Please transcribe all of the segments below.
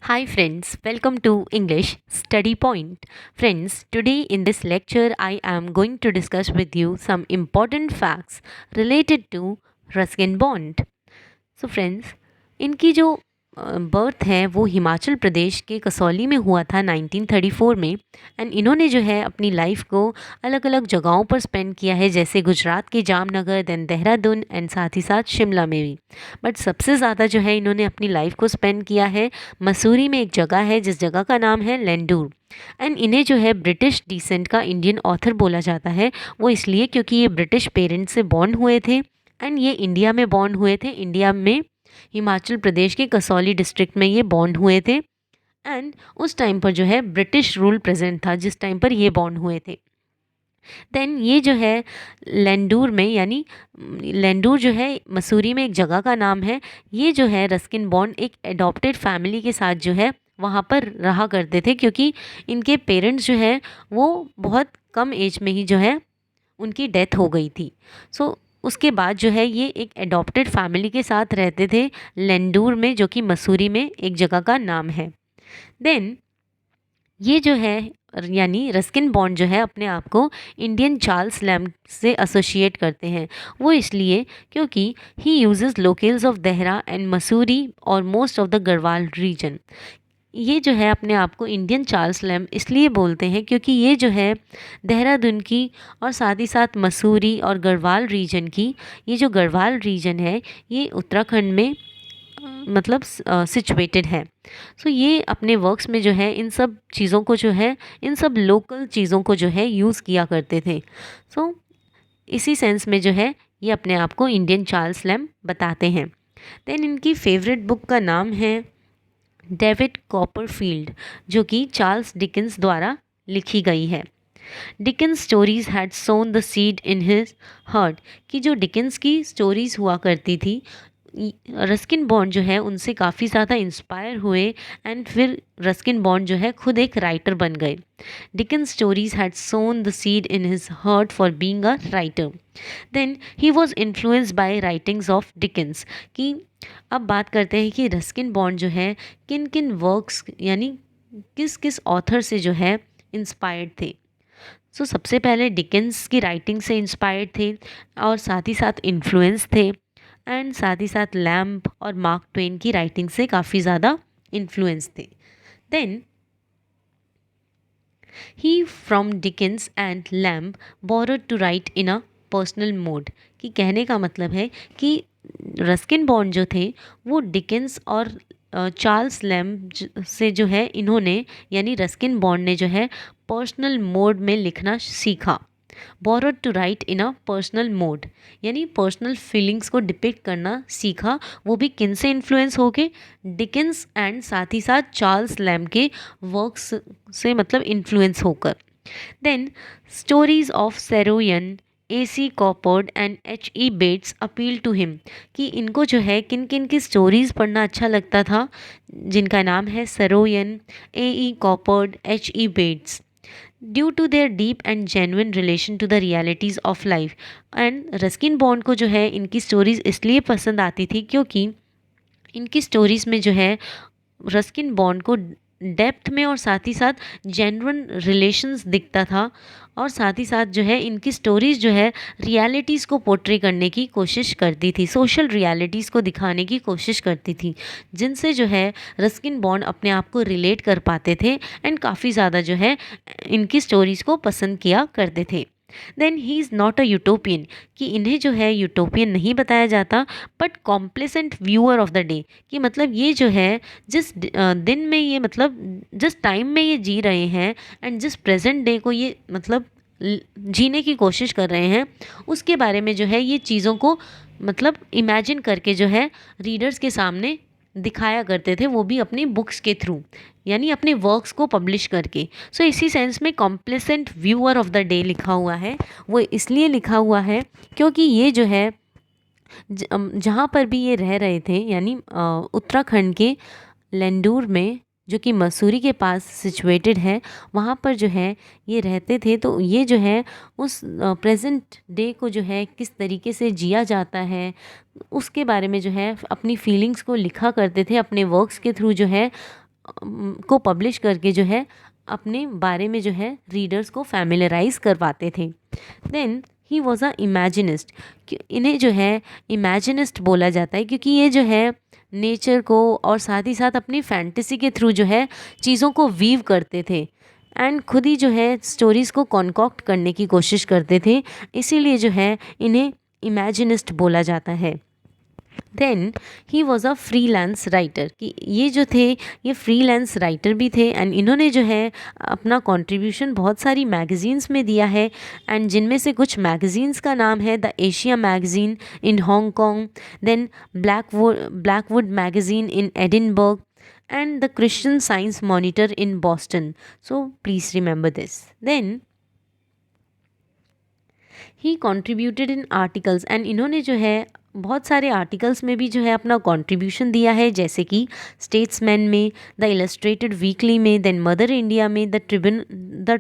Hi friends, welcome to English Study Point. Friends, today in this lecture I am going to discuss with you some important facts related to Ruskin Bond. So friends, इनकी जो birth है वो हिमाचल प्रदेश के कसौली में हुआ था 1934 में। And इन्होंने जो है अपनी लाइफ को अलग अलग जगहों पर स्पेंड किया है, जैसे गुजरात के जामनगर, देन देहरादून एंड साथ ही साथ शिमला में भी। बट सबसे ज़्यादा जो है इन्होंने अपनी लाइफ को स्पेंड किया है मसूरी में। एक जगह है जिस जगह का नाम है लेंडूर। एंड इन्हें जो है ब्रिटिश डिसेंट का इंडियन ऑथर बोला जाता है, वो इसलिए क्योंकि ये ब्रिटिश पेरेंट्स से बॉर्न हुए थे एंड ये इंडिया में बॉर्न हुए थे। इंडिया में हिमाचल प्रदेश के कसौली डिस्ट्रिक्ट में ये बॉर्न हुए थे। एंड उस टाइम पर जो है ब्रिटिश रूल प्रेजेंट था जिस टाइम पर ये बॉर्न हुए थे। देन ये जो है लेंडूर में, यानी लेंडूर जो है मसूरी में एक जगह का नाम है, ये जो है रस्किन बॉन्ड एक एडॉप्टेड फैमिली के साथ जो है वहाँ पर रहा करते थे, क्योंकि इनके पेरेंट्स जो है वो बहुत कम एज में ही जो है उनकी डेथ हो गई थी। सो उसके बाद जो है ये एक एडॉप्टेड फैमिली के साथ रहते थे लेंडूर में, जो कि मसूरी में एक जगह का नाम है। देन ये जो है यानी रस्किन बॉन्ड जो है अपने आप को इंडियन चार्ल्स लैम्ब से एसोसिएट करते हैं। वो इसलिए क्योंकि he uses locals of Dehra and Mussoorie और most of the Garhwal region. ये जो है अपने आप को इंडियन चार्ल्स लैम्ब इसलिए बोलते हैं क्योंकि ये जो है देहरादून की और साथ ही साथ मसूरी और गढ़वाल रीजन की, ये जो गढ़वाल रीजन है ये उत्तराखंड में मतलब सिचुएटेड है। सो ये अपने वर्क्स में जो है इन सब चीज़ों को जो है, इन सब लोकल चीज़ों को जो है यूज़ किया करते थे। सो इसी सेंस में जो है ये अपने आप को इंडियन चार्ल्स लैम्ब बताते हैं। देन इनकी फेवरेट बुक का नाम है डेविड कॉपरफील्ड, जो कि चार्ल्स डिकेंस द्वारा लिखी गई है। Dickens stories had sown the seed in his heart, कि जो डिकेंस की स्टोरीज़ हुआ करती थी, रस्किन बॉन्ड जो है उनसे काफ़ी ज़्यादा इंस्पायर हुए एंड फिर रस्किन बॉन्ड जो है खुद एक राइटर बन गए। Dickens stories had sown the seed in his heart for being a writer. Then he was influenced by writings of Dickens. कि अब बात करते हैं कि रस्किन बॉन्ड जो है किन किन वर्क्स यानी किस किस ऑथर से जो है इंस्पायर्ड थे। सो सबसे पहले डिकेंस की राइटिंग से इंस्पायर्ड थे और साथ ही साथ इन्फ्लुएंस थे, एंड साथ ही साथ लैम्ब और मार्क ट्वेन की राइटिंग से काफ़ी ज़्यादा इन्फ्लुएंस थे। Then he from Dickens and Lamb borrowed to write in a personal mode. कि कहने का मतलब है कि रस्किन बॉन्ड जो थे वो डिकेंस और चार्ल्स लैम्ब से जो है इन्होंने यानी रस्किन बॉन्ड ने जो है पर्सनल मोड में लिखना सीखा। Borrowed to write in a personal mode यानी पर्सनल फीलिंग्स को डिपिक्ट करना सीखा। वो भी किन से इन्फ्लुएंस होके? डिकेंस एंड साथ ही साथ चार्ल्स लैम्ब के वर्क्स से मतलब इन्फ्लुएंस होकर। Then stories of Saroyan, AC Coppard and HE Bates appeal to him. कि इनको जो है किन किन की स्टोरीज़ पढ़ना अच्छा लगता था, जिनका नाम है Saroyan, AE Coppard, HE Bates, due to their deep and genuine relation to the realities of life. And Ruskin Bond को जो है इनकी स्टोरीज़ इसलिए पसंद आती थी क्योंकि इनकी स्टोरीज़ में जो है रस्किन बॉन्ड को डेप्थ में और साथ ही साथ जेन्युइन रिलेशंस दिखता था, और साथ ही साथ जो है इनकी स्टोरीज़ जो है रियलिटीज़ को पोर्ट्रे करने की कोशिश करती थी, सोशल रियलिटीज़ को दिखाने की कोशिश करती थी, जिनसे जो है रस्किन बॉन्ड अपने आप को रिलेट कर पाते थे एंड काफ़ी ज़्यादा जो है इनकी स्टोरीज़ को पसंद किया करते थे। Then he is not a utopian. कि इन्हें जो है यूटोपियन नहीं बताया जाता but complacent viewer of the day. कि मतलब ये जो है जिस दिन में ये मतलब जिस टाइम में ये जी रहे हैं एंड जिस प्रेजेंट डे को ये मतलब जीने की कोशिश कर रहे हैं, उसके बारे में जो है ये चीज़ों को मतलब इमेजिन करके जो है रीडर्स के सामने दिखाया करते थे, वो भी अपनी बुक्स के थ्रू यानी अपने वर्क्स को पब्लिश करके। सो इसी सेंस में complacent viewer of the day लिखा हुआ है। वो इसलिए लिखा हुआ है क्योंकि ये जो है जहाँ पर भी ये रह रहे थे यानी उत्तराखंड के लेंडूर में, जो कि मसूरी के पास सिचुएटेड है, वहाँ पर जो है ये रहते थे। तो ये जो है उस प्रेजेंट डे को जो है किस तरीके से जिया जाता है उसके बारे में जो है अपनी फीलिंग्स को लिखा करते थे अपने वर्क्स के थ्रू जो है को पब्लिश करके जो है अपने बारे में जो है रीडर्स को फैमिलराइज करवाते थे। Then he was a imaginist. इन्हें जो है इमेजिनिस्ट बोला जाता है क्योंकि ये जो है नेचर को और साथ ही साथ अपनी फैंटेसी के थ्रू जो है चीज़ों को वीव करते थे एंड खुद ही जो है स्टोरीज़ को कॉन्कॉक्ट करने की कोशिश करते थे, इसीलिए जो है इन्हें इमेजिनिस्ट बोला जाता है। Then he was a freelance writer, कि ये जो थे ये फ्रीलांस राइटर भी थे एंड इन्होंने जो है अपना कंट्रीब्यूशन बहुत सारी मैगज़ीन्स में दिया है एंड जिनमें से कुछ मैगज़ीन्स का नाम है the Asia magazine in Hong Kong, then Blackwood magazine in Edinburgh and the Christian Science Monitor in Boston. So please remember this. Then he contributed in articles, and इन्होंने जो है बहुत सारे आर्टिकल्स में भी जो है अपना कंट्रीब्यूशन दिया है, जैसे कि स्टेट्समैन में, द इलस्ट्रेटेड वीकली में, देन मदर इंडिया में, द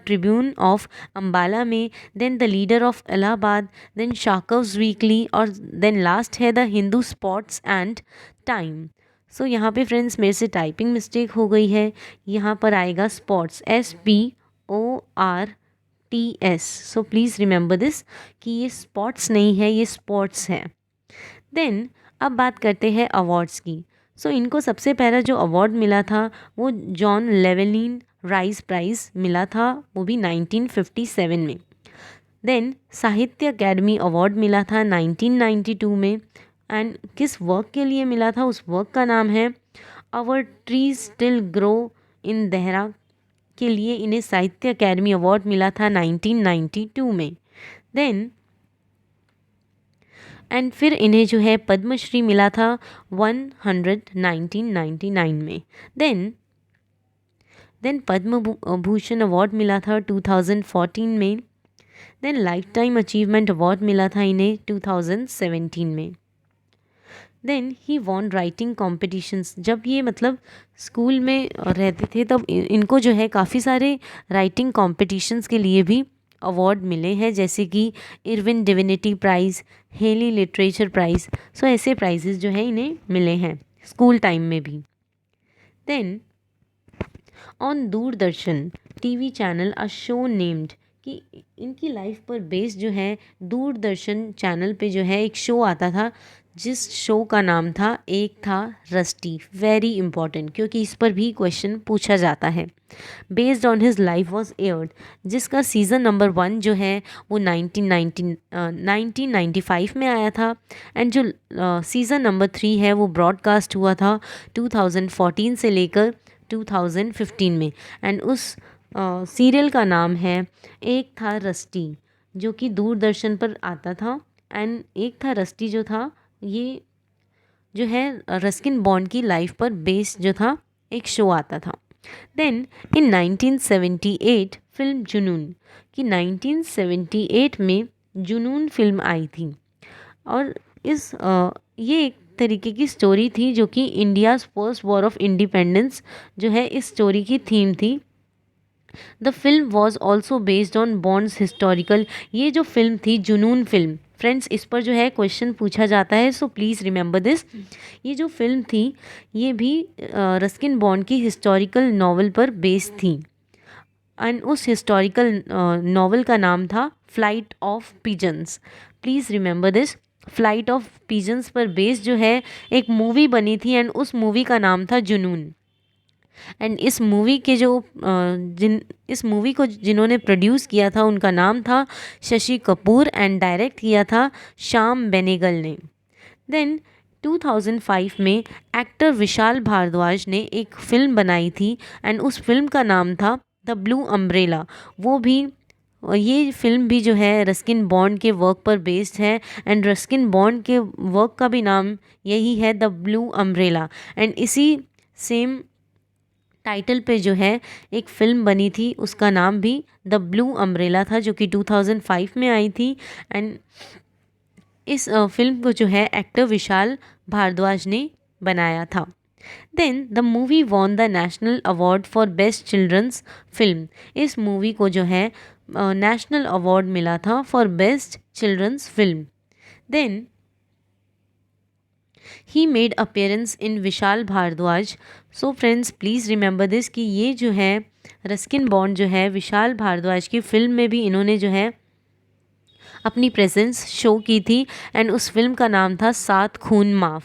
ट्रिब्यून ऑफ अम्बाला में, then the Leader of Allahabad, then शाकव्स वीकली, और देन लास्ट है the Hindu sports and time. So यहाँ पे फ्रेंड्स मेरे से टाइपिंग मिस्टेक हो गई है, यहाँ पर आएगा spots, SPORTS। So please remember this कि ये स्पॉट्स नहीं है, ये स्पोर्ट्स है। देन अब बात करते हैं अवार्ड्स की। सो इनको सबसे पहला जो अवार्ड मिला था वो जॉन लेवलिन राइस प्राइज़ मिला था, वो भी 1957 में। देन साहित्य अकेडमी अवार्ड मिला था 1992 में, एंड किस वर्क के लिए मिला था, उस वर्क का नाम है our trees still grow in Dehra के लिए इन्हें साहित्य अकेडमी अवार्ड मिला था 1992 में। देन एंड फिर इन्हें जो है पद्मश्री मिला था 1999 में। देन पद्म भूषण अवार्ड मिला था 2014 में। Then life time achievement award मिला था इन्हें 2017 में। Then he won writing competitions, जब ये मतलब स्कूल में रहते थे तब इनको जो है काफ़ी सारे राइटिंग कॉम्पिटिशन्स के लिए भी अवार्ड मिले हैं, जैसे कि Irwin divinity prize, Hailey literature prize. So ऐसे प्राइजेस जो है इन्हें मिले हैं स्कूल टाइम में भी। Then on Doordarshan TV channel a show named, कि इनकी लाइफ पर बेस्ड जो है दूरदर्शन चैनल पे जो है एक शो आता था जिस शो का नाम था एक था रस्टी। वेरी इंपॉर्टेंट क्योंकि इस पर भी क्वेश्चन पूछा जाता है। Based on his life was aired, जिसका सीज़न नंबर 1 जो है वो 1995 में आया था, एंड जो सीज़न नंबर 3 है वो ब्रॉडकास्ट हुआ था 2014 से लेकर 2015 में, एंड उस सीरियल का नाम है एक था रस्टी, जो कि दूरदर्शन पर आता था। एंड एक था रस्टी जो था ये जो है रस्किन बॉन्ड की लाइफ पर बेस्ड जो था एक शो आता था। देन इन 1978 फिल्म जुनून, कि 1978 में जुनून फिल्म आई थी, और ये एक तरीके की स्टोरी थी जो कि India's first war of independence जो है इस स्टोरी की थीम थी। The film was also based on bonds historical, ये जो फिल्म थी जुनून फिल्म, फ्रेंड्स इस पर जो है क्वेश्चन पूछा जाता है, सो प्लीज़ रिमेंबर दिस। ये जो फिल्म थी ये भी रस्किन बॉन्ड की हिस्टोरिकल नॉवल पर बेस्ड थी, एंड उस हिस्टोरिकल नॉवल का नाम था flight of pigeons. Please remember this, flight of pigeons पर बेस्ड जो है एक मूवी बनी थी, एंड उस मूवी का नाम था जुनून। एंड इस मूवी के जो इस मूवी को जिन्होंने प्रोड्यूस किया था उनका नाम था शशि कपूर, एंड डायरेक्ट किया था श्याम बेनेगल ने। देन 2005 में एक्टर विशाल भारद्वाज ने एक फ़िल्म बनाई थी, एंड उस फिल्म का नाम था द ब्लू अम्ब्रेला। वो भी ये फिल्म भी जो है रस्किन बॉन्ड के वर्क पर बेस्ड है, एंड रस्किन बॉन्ड के वर्क का भी नाम यही है द ब्लू अम्ब्रेला, एंड इसी सेम टाइटल पे जो है एक फ़िल्म बनी थी उसका नाम भी द ब्लू अम्ब्रेला था, जो कि 2005 में आई थी, एंड इस फिल्म को जो है एक्टर विशाल भारद्वाज ने बनाया था। Then the movie won the national award for best children's film, इस मूवी को जो है नेशनल अवार्ड मिला था for best children's film. Then he made appearance in Vishal Bhardwaj. So friends please remember this कि ये जो है रस्किन बॉन्ड जो है विशाल भारद्वाज की फ़िल्म में भी इन्होंने जो है अपनी प्रेजेंस शो की थी। एंड उस फिल्म का नाम था सात खून माफ़,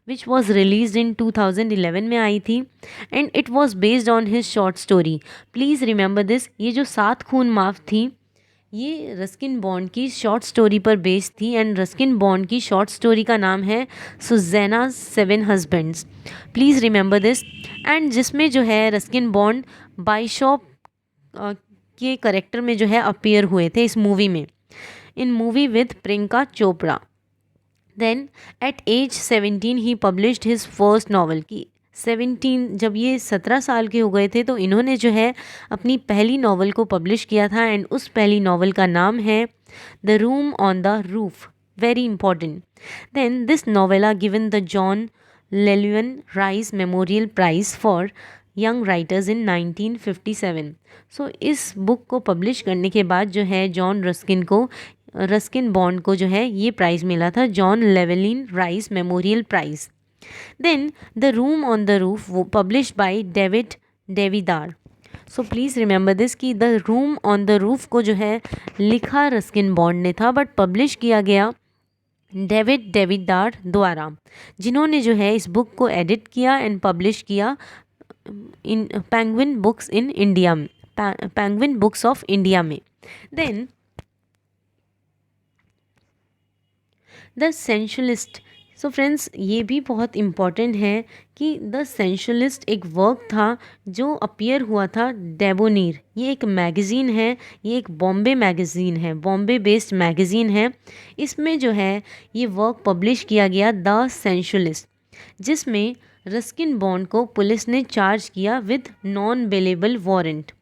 विच वॉज रिलीज इन 2011 में आई थी। And it was based on his short story. Please remember this, ये जो सात खून माफ़ थी ये रस्किन बॉन्ड की शॉर्ट स्टोरी पर बेस्ड थी। एंड रस्किन बॉन्ड की शॉर्ट स्टोरी का नाम है Susanna seven husbands. Please remember this. And जिसमें जो है रस्किन बॉन्ड बाइशॉप के करेक्टर में जो है अपीयर हुए थे इस मूवी में, in movie with Priyanka Chopra. Then at age 17 he published his first novel. की 17, जब ये 17 साल के हो गए थे तो इन्होंने जो है अपनी पहली नॉवल को पब्लिश किया था। एंड उस पहली नॉवल का नाम है the room on the roof, very important. Then this novella given the John Llewellyn Rhys memorial prize for young writers in 1957। So इस बुक को पब्लिश करने के बाद जो है रस्किन बॉन्ड को जो है ये प्राइज़ मिला था, John Llewellyn Rhys memorial prize. Then the room on the roof वो publish by David Davidar. So please remember this कि the room on the roof को जो है लिखा रस्किन बॉन्ड ने था बट पब्लिश किया गया डेविड डेविदार द्वारा, जिन्होंने जो है इस बुक को एडिट किया एंड पब्लिश किया in Penguin Books in India में, पेंगुइन बुक्स ऑफ इंडिया में। Then the sensualist. So friends ये भी बहुत इम्पॉर्टेंट है कि द सेंशुअलिस्ट एक वर्क था जो अपीयर हुआ था डेबोनीर। ये एक मैगज़ीन है, ये एक बॉम्बे मैगज़ीन है, बॉम्बे बेस्ड मैगज़ीन है। इसमें जो है ये वर्क पब्लिश किया गया द सेंशुअलिस्ट, जिसमें रस्किन बॉन्ड को पुलिस ने चार्ज किया with non bailable warrant.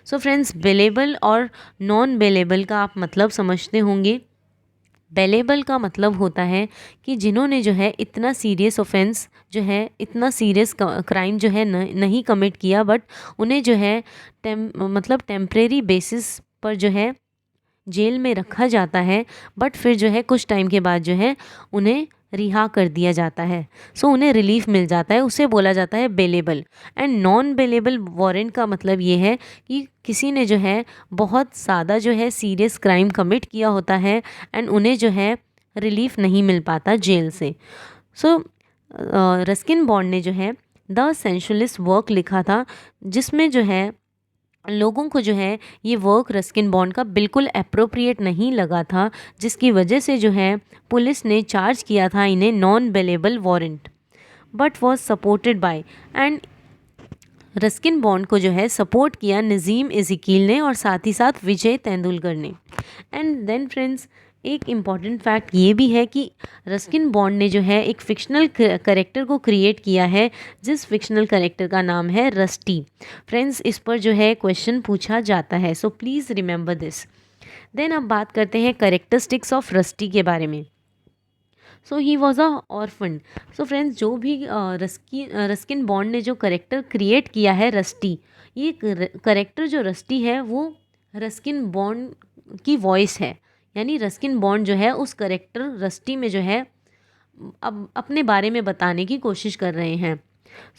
So friends bailable और नॉन बेलेबल का आप मतलब समझते होंगे। बेलेबल का मतलब होता है कि जिन्होंने जो है इतना सीरियस ऑफेंस जो है, इतना सीरियस क्राइम जो है नहीं कमिट किया, बट उन्हें जो है मतलब टेम्परेरी बेसिस पर जो है जेल में रखा जाता है, बट फिर जो है कुछ टाइम के बाद जो है उन्हें रिहा कर दिया जाता है। सो उन्हें रिलीफ मिल जाता है, उसे बोला जाता है bailable. And non bailable warrant का मतलब ये है कि किसी ने जो है बहुत ज़्यादा जो है सीरियस क्राइम कमिट किया होता है एंड उन्हें जो है रिलीफ नहीं मिल पाता जेल से। सो रस्किन बॉन्ड ने जो है द सेंशुअलिस्ट वर्क लिखा था, जिसमें जो है लोगों को जो है ये वर्क रस्किन बॉन्ड का बिल्कुल अप्रोप्रिएट नहीं लगा था, जिसकी वजह से जो है पुलिस ने चार्ज किया था इन्हें non bailable warrant, but was supported by. And Ruskin Bond को जो है सपोर्ट किया नज़ीम इज़िकील ने और साथ ही साथ विजय तेंदुलकर ने। एंड देन फ्रेंड्स एक इम्पॉर्टेंट फैक्ट ये भी है कि रस्किन बॉन्ड ने जो है एक फ़िक्शनल करेक्टर को क्रिएट किया है, जिस फिक्शनल करेक्टर का नाम है रस्टी। फ्रेंड्स इस पर जो है क्वेश्चन पूछा जाता है, so please remember this. Then अब बात करते हैं करेक्टरिस्टिक्स ऑफ रस्टी के बारे में। So he was a orphan. So friends जो भी रस्किन बॉन्ड ने जो करेक्टर क्रिएट किया है रस्टी, ये करेक्टर जो रस्टी है वो रस्किन बॉन्ड की वॉइस है। यानी रस्किन बॉन्ड जो है उस करेक्टर रस्टी में जो है अब अपने बारे में बताने की कोशिश कर रहे हैं।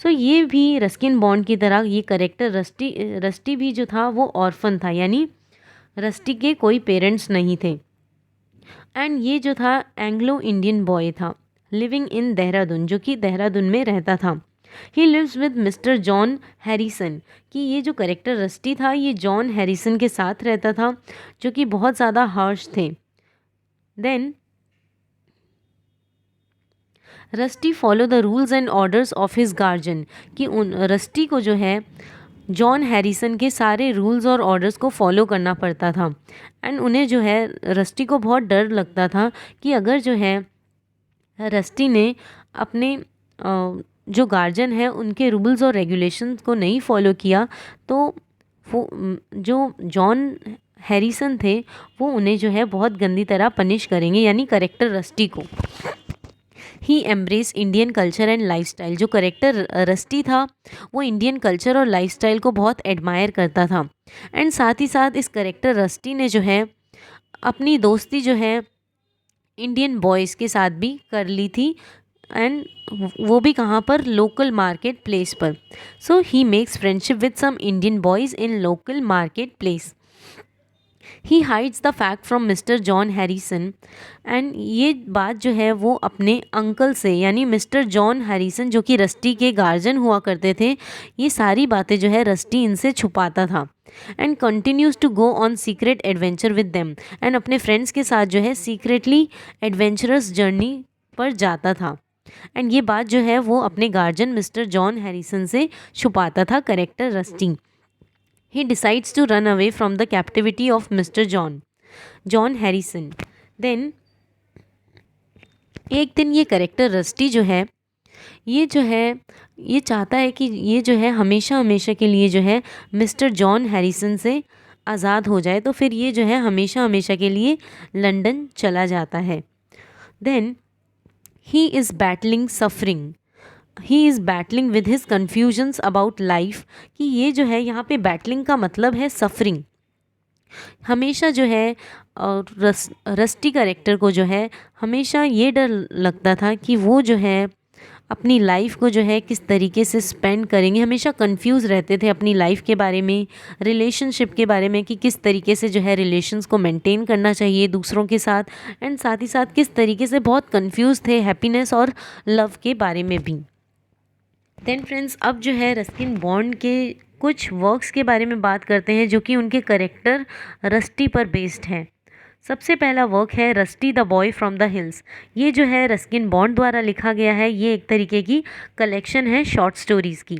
सो ये भी रस्किन बॉन्ड की तरह ये करेक्टर रस्टी भी जो था वो ऑर्फन था, यानी रस्टी के कोई पेरेंट्स नहीं थे। एंड ये जो था एंग्लो इंडियन बॉय था लिविंग इन देहरादून, जो कि देहरादून में रहता था। He lives with mister John Harrison, कि ये जो करेक्टर रस्टी था ये जॉन हैरिसन के साथ रहता था, जो कि बहुत ज़्यादा हार्श थे। Then Rusty follow the rules and orders of his guardian, कि उन रस्टी को जो है जॉन हैरिसन के सारे रूल्स और ऑर्डर्स को फॉलो करना पड़ता था। एंड उन्हें जो है रस्टी को बहुत डर लगता था कि अगर जो है रस्टी ने अपने जो गार्जियन है उनके रूल्स और रेगुलेशंस को नहीं फॉलो किया तो वो जो जॉन हैरिसन थे वो उन्हें जो है बहुत गंदी तरह पनिश करेंगे, यानी करेक्टर रस्टी को। ही embrace Indian culture and lifestyle, जो करेक्टर रस्टी था वो इंडियन कल्चर और लाइफस्टाइल को बहुत एडमायर करता था। एंड साथ ही साथ इस करेक्टर रस्टी ने जो है अपनी दोस्ती जो है इंडियन बॉयज़ के साथ भी कर ली थी, एंड वो भी कहाँ पर, लोकल मार्केट प्लेस पर. So he makes friendship with some Indian boys in local market place. He hides the fact from mister John Harrison. And ये बात जो है वो अपने अंकल से, यानी मिस्टर जॉन हैरिसन जो कि रस्टी के गार्जियन हुआ करते थे, ये सारी बातें जो है रस्टी इनसे छुपाता था. And continues to go on secret adventure with them. And अपने फ्रेंड्स के साथ जो है सीक्रेटली एडवेंचरस जर्नी पर जाता था. एंड ये बात जो है वो अपने गार्जियन मिस्टर जॉन हैरिसन से छुपाता था character rusty. He decides to run away from the captivity of Mr. John Harrison. Then एक दिन ये करेक्टर रस्टी जो है ये चाहता है कि ये जो है हमेशा हमेशा के लिए जो है मिस्टर जॉन हैरिसन से आज़ाद हो जाए. तो फिर ये जो है हमेशा हमेशा के लिए लंदन चला जाता है. Then he is battling suffering. He is battling with his confusions about life. कि ये जो है यहाँ पे बैटलिंग का मतलब है सफरिंग. हमेशा जो है रस्टी कैरेक्टर को जो है हमेशा ये डर लगता था कि वो जो है अपनी लाइफ को जो है किस तरीके से स्पेंड करेंगे. हमेशा कंफ्यूज रहते थे अपनी लाइफ के बारे में, रिलेशनशिप के बारे में कि किस तरीके से जो है रिलेशंस को मेंटेन करना चाहिए दूसरों के साथ. एंड साथ ही साथ किस तरीके से बहुत कंफ्यूज थे हैप्पीनेस और लव के बारे में भी. देन फ्रेंड्स, अब जो है रस्किन बॉन्ड के कुछ वर्क्स के बारे में बात करते हैं जो कि उनके करेक्टर रस्टी पर बेस्ड हैं. सबसे पहला वर्क है rusty the boy from the hills. ये जो है रस्किन बॉन्ड द्वारा लिखा गया है. ये एक तरीके की कलेक्शन है शॉर्ट स्टोरीज़ की.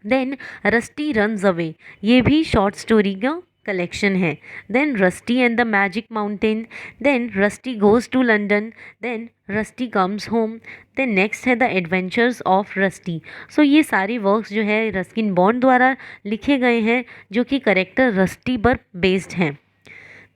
देन रस्टी रन्स अवे, ये भी शॉर्ट स्टोरी का कलेक्शन है. Then Rusty and the magic mountain. Then Rusty goes to London. Then Rusty comes home. Then next है the adventures of Rusty. So ये सारे works जो है रस्किन बॉन्ड द्वारा लिखे गए हैं जो कि करेक्टर रस्टी पर बेस्ड हैं.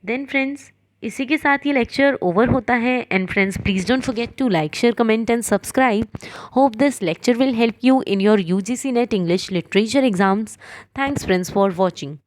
देन फ्रेंड्स, इसी के साथ ये लेक्चर ओवर होता है. And friends, please don't forget to like, share, comment and subscribe. Hope this lecture will help you in your UGC NET English literature exams. Thanks friends for watching.